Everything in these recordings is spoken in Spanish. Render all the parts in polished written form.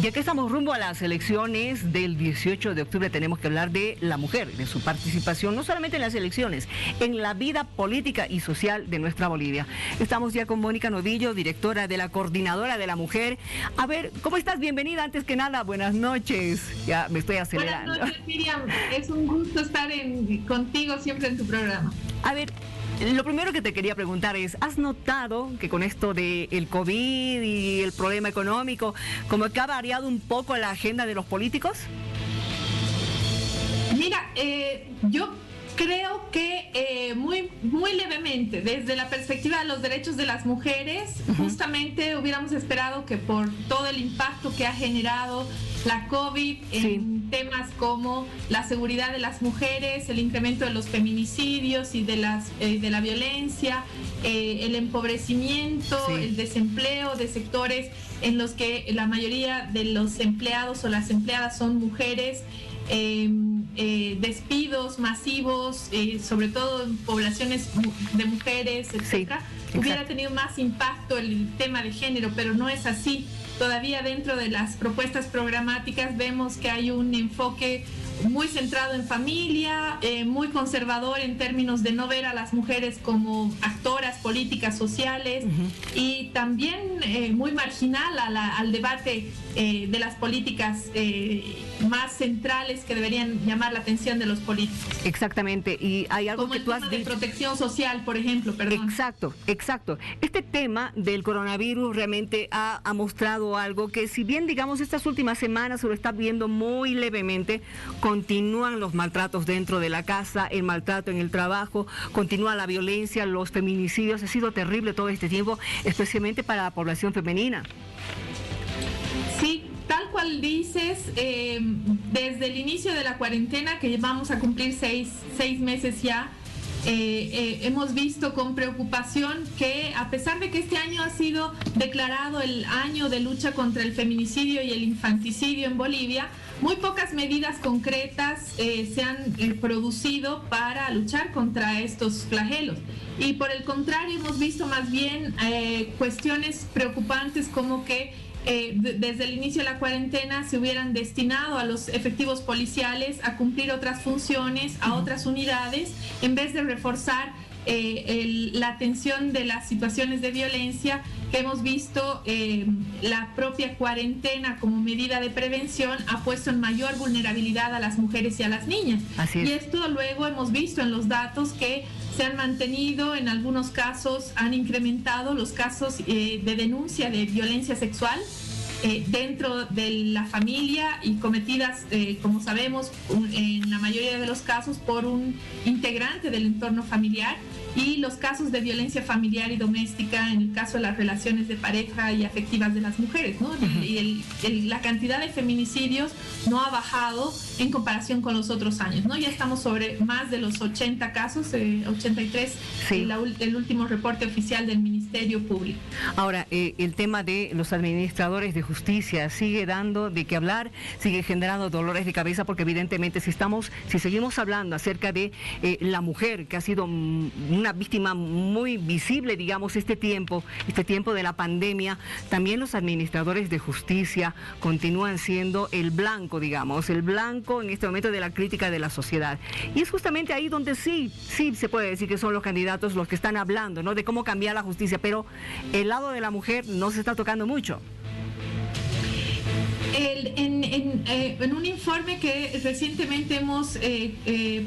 Ya que estamos rumbo a las elecciones del 18 de octubre, tenemos que hablar de la mujer, de su participación, no solamente en las elecciones, en la vida política y social de nuestra Bolivia. Estamos ya con Mónica Novillo, directora de la Coordinadora de la Mujer. A ver, ¿cómo estás? Bienvenida, antes que nada, buenas noches. Ya me estoy acelerando. Buenas noches, Miriam. Es un gusto estar contigo siempre en tu programa. A ver, lo primero que te quería preguntar es, ¿has notado que con esto del COVID y el problema económico, como que ha variado un poco la agenda de los políticos? Mira, yo creo que muy levemente, desde la perspectiva de los derechos de las mujeres, justamente hubiéramos esperado que por todo el impacto que ha generado la COVID en temas como la seguridad de las mujeres, el incremento de los feminicidios y de la violencia, el empobrecimiento, el desempleo de sectores en los que la mayoría de los empleados o las empleadas son mujeres, despidos masivos, sobre todo en poblaciones de mujeres, etcétera, hubiera tenido más impacto el tema de género, pero no es así. Todavía dentro de las propuestas programáticas vemos que hay un enfoque muy centrado en familia, muy conservador en términos de no ver a las mujeres como actoras políticas sociales, y también muy marginal al debate de las políticas más centrales que deberían llamar la atención de los políticos. Exactamente, y hay algo como que el tú tema has de dicho. Protección social, por ejemplo, perdón. Exacto. Este tema del coronavirus realmente ha mostrado algo que, si bien digamos estas últimas semanas se lo está viendo muy levemente, continúan los maltratos dentro de la casa, el maltrato en el trabajo, continúa la violencia, los feminicidios. Ha sido terrible todo este tiempo, especialmente para la población femenina. Sí, tal cual dices, desde el inicio de la cuarentena, que vamos a cumplir seis meses ya, hemos visto con preocupación que, a pesar de que este año ha sido declarado el año de lucha contra el feminicidio y el infanticidio en Bolivia, muy pocas medidas concretas se han producido para luchar contra estos flagelos. Y por el contrario, hemos visto más bien cuestiones preocupantes como que desde el inicio de la cuarentena se hubieran destinado a los efectivos policiales a cumplir otras funciones, a otras unidades, en vez de reforzar la atención de las situaciones de violencia que hemos visto. La propia cuarentena como medida de prevención ha puesto en mayor vulnerabilidad a las mujeres y a las niñas. Así es. Y esto luego hemos visto en los datos que se han mantenido, en algunos casos han incrementado los casos de denuncia de violencia sexual dentro de la familia, y cometidas, como sabemos, en la mayoría de los casos por un integrante del entorno familiar, y los casos de violencia familiar y doméstica en el caso de las relaciones de pareja y afectivas de las mujeres, ¿no? Y la cantidad de feminicidios no ha bajado en comparación con los otros años, ¿no? Ya estamos sobre más de los 80 casos, 83, el último reporte oficial del Ministerio Público. Ahora, el tema de los administradores de justicia sigue dando de qué hablar, sigue generando dolores de cabeza, porque evidentemente si seguimos hablando acerca de la mujer, que ha sido una víctima muy visible, digamos, este tiempo de la pandemia, también los administradores de justicia continúan siendo el blanco, digamos, el blanco en este momento de la crítica de la sociedad. Y es justamente ahí donde sí se puede decir que son los candidatos los que están hablando, ¿no?, de cómo cambiar la justicia, pero el lado de la mujer no se está tocando mucho. En un informe que recientemente hemos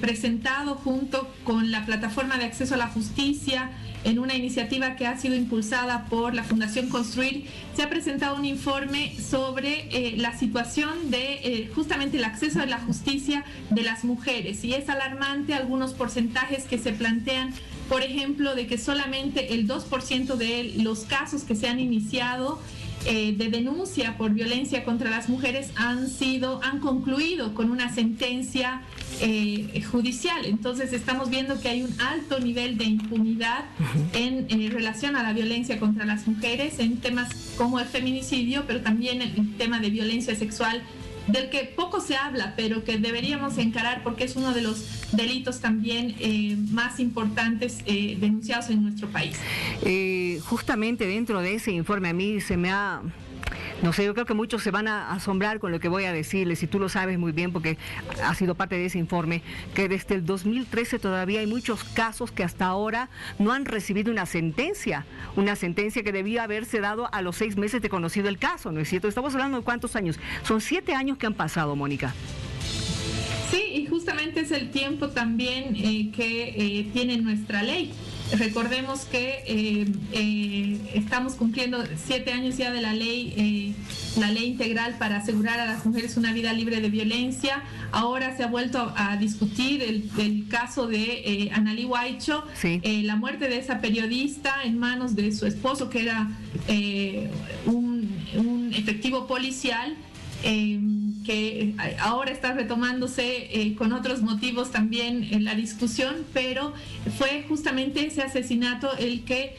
presentado junto con la Plataforma de Acceso a la Justicia, en una iniciativa que ha sido impulsada por la Fundación Construir, se ha presentado un informe sobre la situación de justamente el acceso a la justicia de las mujeres, y es alarmante algunos porcentajes que se plantean, por ejemplo, de que solamente el 2% de los casos que se han iniciado de denuncia por violencia contra las mujeres han concluido con una sentencia judicial. Entonces estamos viendo que hay un alto nivel de impunidad en relación a la violencia contra las mujeres, en temas como el feminicidio, pero también el tema de violencia sexual, del que poco se habla, pero que deberíamos encarar porque es uno de los delitos también más importantes denunciados en nuestro país. Justamente dentro de ese informe a mí se me ha No sé, yo creo que muchos se van a asombrar con lo que voy a decirles, y tú lo sabes muy bien porque has sido parte de ese informe, que desde el 2013 todavía hay muchos casos que hasta ahora no han recibido una sentencia que debía haberse dado a los 6 meses de conocido el caso, ¿no es cierto? Estamos hablando de ¿cuántos años? Son 7 años que han pasado, Mónica. Sí, y justamente es el tiempo también que tiene nuestra ley. Recordemos que estamos cumpliendo 7 años ya de la ley integral para asegurar a las mujeres una vida libre de violencia. Ahora se ha vuelto a discutir el caso de Analí Huaycho, sí. La muerte de esa periodista en manos de su esposo, que era un efectivo policial. Que ahora está retomándose con otros motivos también en la discusión, pero fue justamente ese asesinato el que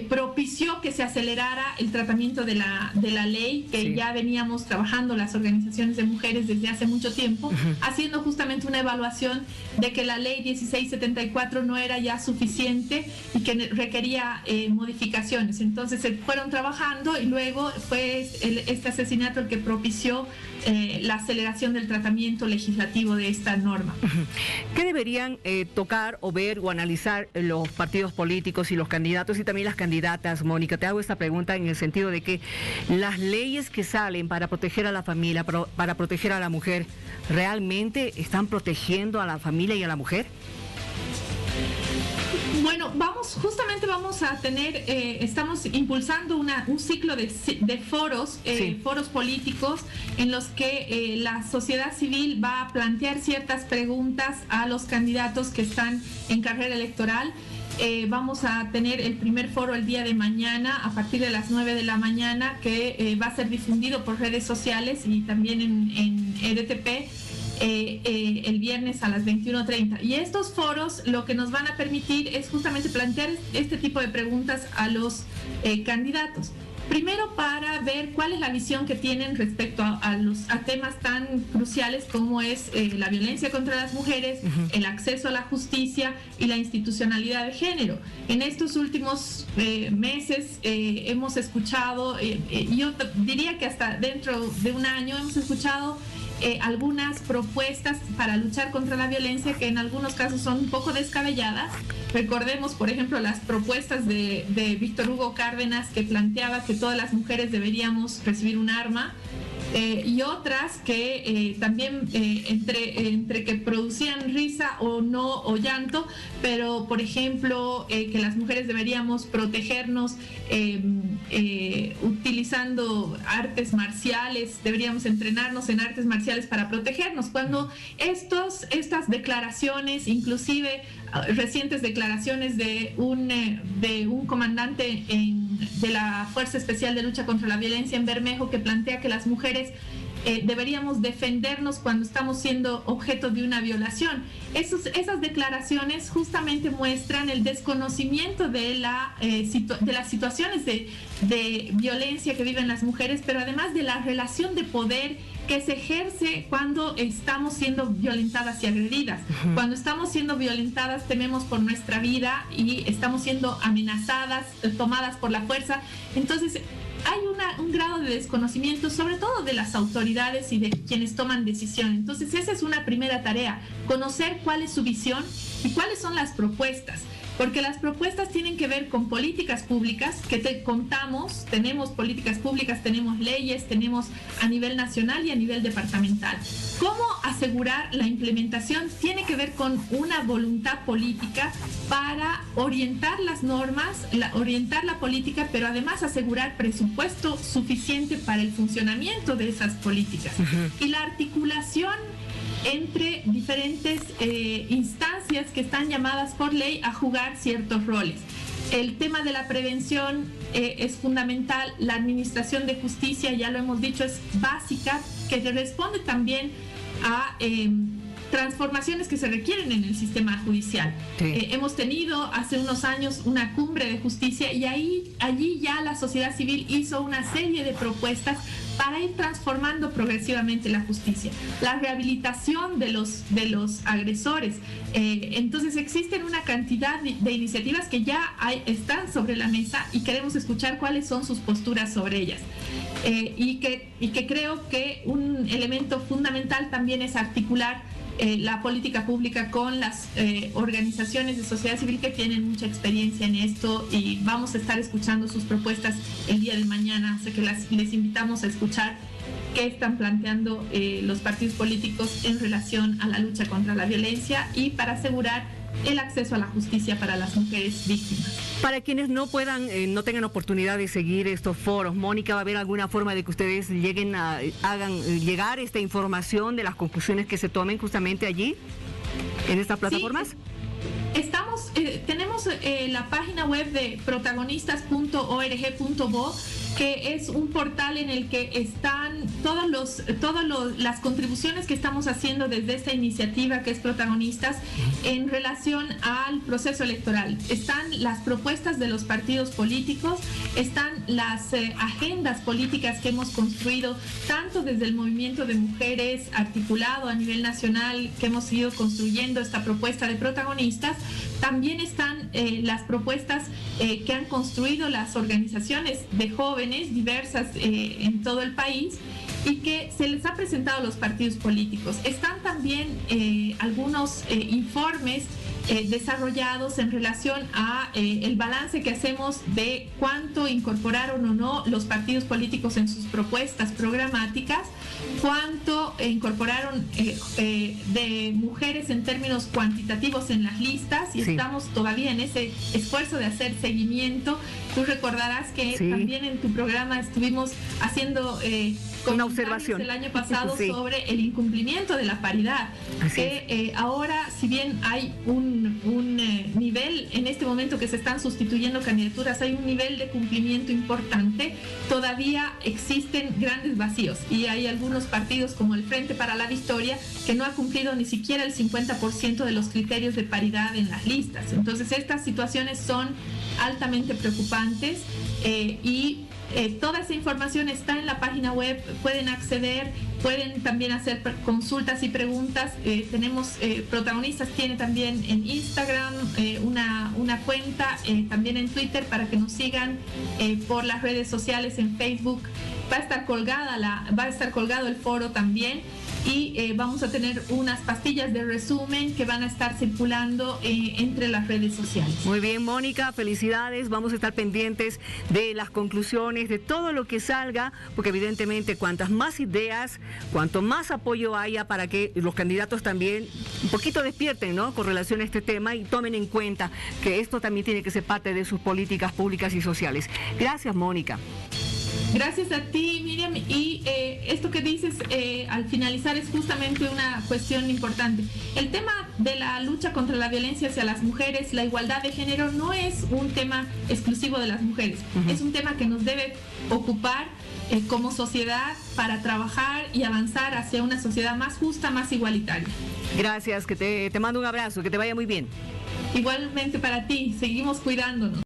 propició que se acelerara el tratamiento de la ley que sí. ya veníamos trabajando las organizaciones de mujeres desde hace mucho tiempo, haciendo justamente una evaluación de que la ley 1674 no era ya suficiente y que requería modificaciones. Entonces se fueron trabajando y luego fue este asesinato el que propició la aceleración del tratamiento legislativo de esta norma. ¿Qué deberían tocar o ver o analizar los partidos políticos y los candidatos y también las candidatas, Mónica? Te hago esta pregunta en el sentido de que las leyes que salen para proteger a la familia, para proteger a la mujer, ¿realmente están protegiendo a la familia y a la mujer? Bueno, justamente vamos a tener, estamos impulsando un ciclo de foros, sí. foros políticos en los que la sociedad civil va a plantear ciertas preguntas a los candidatos que están en carrera electoral. Vamos a tener el primer foro el día de mañana a partir de las 9 de la mañana, que va a ser difundido por redes sociales y también en EDTP. El viernes a las 21:30. Y estos foros lo que nos van a permitir es justamente plantear este tipo de preguntas a los candidatos. Primero, para ver cuál es la visión que tienen respecto a temas tan cruciales como es la violencia contra las mujeres, el acceso a la justicia y la institucionalidad de género. En estos últimos meses hemos escuchado, yo diría que hasta dentro de un año hemos escuchado algunas propuestas para luchar contra la violencia que en algunos casos son un poco descabelladas. Recordemos, por ejemplo, las propuestas de Víctor Hugo Cárdenas, que planteaba que todas las mujeres deberíamos recibir un arma, y otras que también entre que producían risa o no, o llanto, pero por ejemplo que las mujeres deberíamos protegernos utilizando artes marciales, deberíamos entrenarnos en artes marciales para protegernos, cuando estas declaraciones, inclusive recientes declaraciones de un comandante de la Fuerza Especial de Lucha contra la Violencia en Bermejo, que plantea que las mujeres deberíamos defendernos cuando estamos siendo objeto de una violación. Esas declaraciones justamente muestran el desconocimiento de las situaciones de violencia que viven las mujeres, pero además de la relación de poder que se ejerce cuando estamos siendo violentadas y agredidas. Cuando estamos siendo violentadas tememos por nuestra vida y estamos siendo amenazadas, tomadas por la fuerza. Entonces hay un grado de desconocimiento, sobre todo de las autoridades y de quienes toman decisiones. Entonces esa es una primera tarea, conocer cuál es su visión y cuáles son las propuestas. Porque las propuestas tienen que ver con políticas públicas que tenemos políticas públicas, tenemos leyes, tenemos a nivel nacional y a nivel departamental. ¿Cómo asegurar la implementación? Tiene que ver con una voluntad política para orientar las normas, orientar la política, pero además asegurar presupuesto suficiente para el funcionamiento de esas políticas. Y la articulación entre diferentes instancias que están llamadas por ley a jugar ciertos roles. El tema de la prevención es fundamental, la administración de justicia, ya lo hemos dicho, es básica, que responde también a transformaciones que se requieren en el sistema judicial. Sí. Hemos tenido hace unos años una cumbre de justicia y allí ya la sociedad civil hizo una serie de propuestas para ir transformando progresivamente la justicia, la rehabilitación de los agresores. Entonces existen una cantidad de iniciativas que ya están sobre la mesa y queremos escuchar cuáles son sus posturas sobre ellas. Y que creo que un elemento fundamental también es articular la política pública con las organizaciones de sociedad civil que tienen mucha experiencia en esto, y vamos a estar escuchando sus propuestas el día de mañana, así que les invitamos a escuchar qué están planteando los partidos políticos en relación a la lucha contra la violencia y para asegurar el acceso a la justicia para las mujeres víctimas. Para quienes no puedan, no tengan oportunidad de seguir estos foros, Mónica, ¿va a haber alguna forma de que ustedes hagan llegar esta información de las conclusiones que se tomen justamente allí, en estas plataformas? Sí. Tenemos la página web de protagonistas.org.bo, que es un portal en el que están todas las contribuciones que estamos haciendo desde esta iniciativa que es Protagonistas en relación al proceso electoral. Están las propuestas de los partidos políticos, están las agendas políticas que hemos construido tanto desde el movimiento de mujeres articulado a nivel nacional, que hemos ido construyendo esta propuesta de Protagonistas. También están las propuestas que han construido las organizaciones de jóvenes diversas en todo el país y que se les ha presentado a los partidos políticos. Están también algunos informes desarrollados en relación a el balance que hacemos de cuánto incorporaron o no los partidos políticos en sus propuestas programáticas, cuánto incorporaron de mujeres en términos cuantitativos en las listas, y sí, estamos todavía en ese esfuerzo de hacer seguimiento. Tú recordarás que sí, también en tu programa estuvimos haciendo una observación el año pasado sí, sobre el incumplimiento de la paridad, que ahora, si bien hay un nivel en este momento que se están sustituyendo candidaturas, hay un nivel de cumplimiento importante, todavía existen grandes vacíos y hay algunos partidos como el Frente para la Victoria que no ha cumplido ni siquiera el 50% de los criterios de paridad en las listas. Entonces estas situaciones son altamente preocupantes y toda esa información está en la página web, pueden acceder, pueden también hacer consultas y preguntas. Protagonistas tiene también en Instagram una cuenta, también en Twitter para que nos sigan por las redes sociales, en Facebook. Va a estar colgado el foro también. Y vamos a tener unas pastillas de resumen que van a estar circulando entre las redes sociales. Muy bien, Mónica, felicidades. Vamos a estar pendientes de las conclusiones, de todo lo que salga, porque evidentemente cuantas más ideas, cuanto más apoyo haya para que los candidatos también un poquito despierten, ¿no?, con relación a este tema y tomen en cuenta que esto también tiene que ser parte de sus políticas públicas y sociales. Gracias, Mónica. Gracias a ti, Miriam. Y esto que dices al finalizar es justamente una cuestión importante. El tema de la lucha contra la violencia hacia las mujeres, la igualdad de género, no es un tema exclusivo de las mujeres. Es un tema que nos debe ocupar como sociedad para trabajar y avanzar hacia una sociedad más justa, más igualitaria. Gracias, que te mando un abrazo, que te vaya muy bien. Igualmente para ti, seguimos cuidándonos.